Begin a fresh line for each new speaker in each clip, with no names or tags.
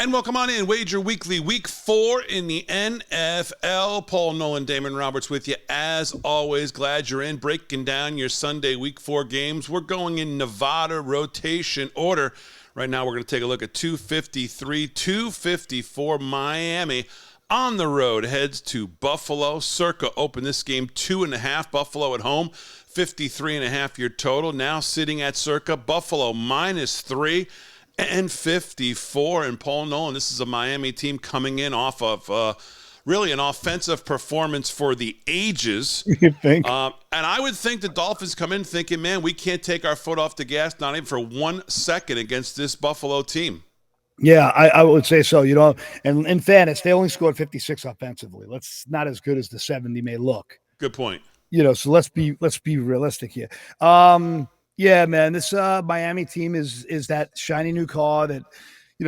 And welcome on in, Wager Weekly, Week 4 in the NFL. Paul Nolan, Damon Roberts with you. As always, glad you're in, breaking down your Sunday Week 4 games. We're going in Nevada rotation order. Right now, we're going to take a look at 253, 254 Miami on the road. Heads to Buffalo. Circa opened this game 2.5. Buffalo at home, 53.5 your total. Now sitting at Circa. Buffalo -3. And 54. And Paul Nolan, this is a Miami team coming in off of really an offensive performance for the ages.
You think?
And I would think the Dolphins come in thinking, man, we can't take our foot off the gas, not even for 1 second against this Buffalo team.
Yeah, I would say so. And in fairness, they only scored 56 offensively. That's not as good as the 70 may look.
Good point.
So let's be realistic here. Yeah, man, this Miami team is that shiny new car that,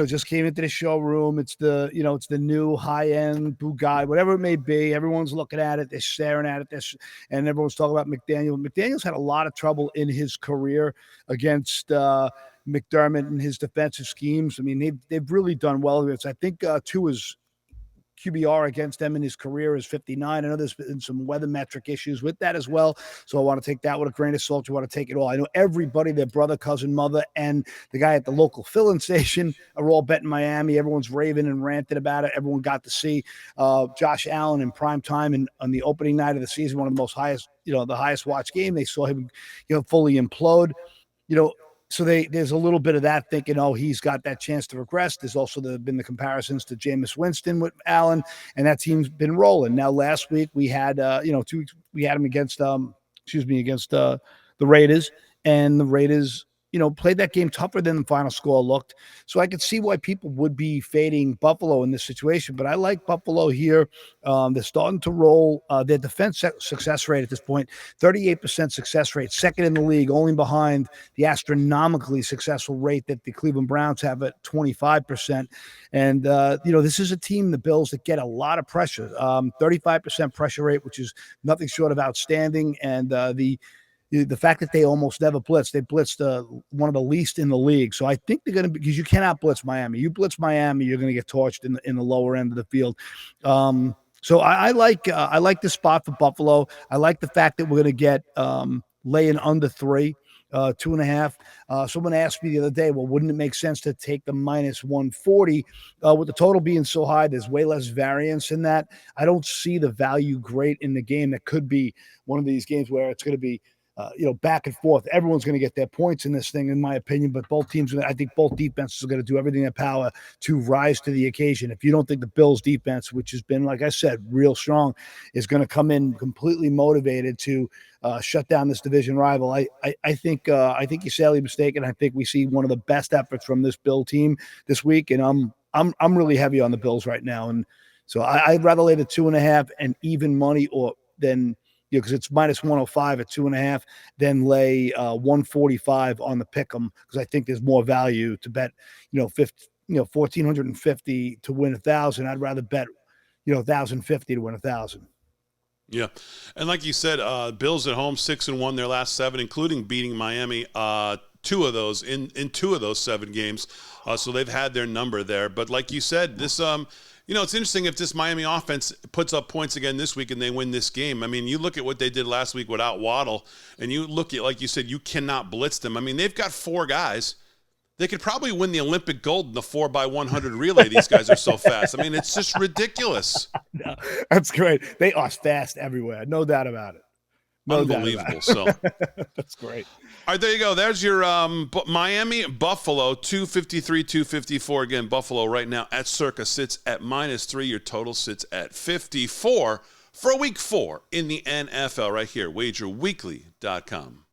just came into the showroom. It's the new high-end Bugatti, whatever it may be. Everyone's looking at it. They're staring at it. And everyone's talking about McDaniel. McDaniel's had a lot of trouble in his career against McDermott and his defensive schemes. I mean, they've really done well with it. I think Tua's QBR against them in his career is 59. I know there's been some weather metric issues with that as well. So I want to take that with a grain of salt. You want to take it all. I know everybody, their brother, cousin, mother, and the guy at the local fill-in station are all betting Miami. Everyone's raving and ranting about it. Everyone got to see Josh Allen in prime time and on the opening night of the season, one of the highest watched game. They saw him, fully implode. So there's a little bit of that thinking, he's got that chance to regress. There's also been the comparisons to Jameis Winston with Allen, and that team's been rolling. Now, last week we had, 2 weeks, we had him against the Raiders, and the Raiders, played that game tougher than the final score looked. So I could see why people would be fading Buffalo in this situation, but I like Buffalo here. They're starting to roll. Their defense success rate at this point, 38% success rate, second in the league, only behind the astronomically successful rate that the Cleveland Browns have at 25%. And, this is a team, the Bills, that get a lot of pressure, 35% pressure rate, which is nothing short of outstanding. And the fact that they almost never blitzed, they blitzed one of the least in the league. So I think they're going to, because you cannot blitz Miami. You blitz Miami, you're going to get torched in the lower end of the field. So I like the spot for Buffalo. I like the fact that we're going to get laying under 3, 2.5. Someone asked me the other day, well, wouldn't it make sense to take the -140 with the total being so high? There's way less variance in that. I don't see the value great in the game. That could be one of these games where it's going to be back and forth. Everyone's going to get their points in this thing, in my opinion, but both teams, I think both defenses are going to do everything in their power to rise to the occasion. If you don't think the Bills defense, which has been, like I said, real strong, is going to come in completely motivated to shut down this division rival, I think you're sadly mistaken. I think we see one of the best efforts from this Bill team this week, and I'm really heavy on the Bills right now. And so I'd rather lay the 2.5 and even money than because it's -105 at 2.5, then lay 145 on the pick'em, because I think there's more value to bet, 1,450 to win 1,000. I'd rather bet, 1,050 to win 1,000.
Yeah, and like you said, Bills at home 6-1 their last 7, including beating Miami. 2 of those in 2 of those 7 games, so they've had their number there. But like you said, this it's interesting if this Miami offense puts up points again this week and they win this game. I mean, you look at what they did last week without Waddle, and you look at, like you said, you cannot blitz them. I mean, they've got 4 guys. They could probably win the Olympic gold in the 4x100 relay. These guys are so fast. I mean, it's just ridiculous.
No, that's great. They are fast everywhere. No doubt about it.
Unbelievable. So
that's great.
All right, there you go. There's your Miami, Buffalo, 253, 254. Again, Buffalo right now at Circa sits at -3. Your total sits at 54 for week 4 in the NFL right here, wagerweekly.com.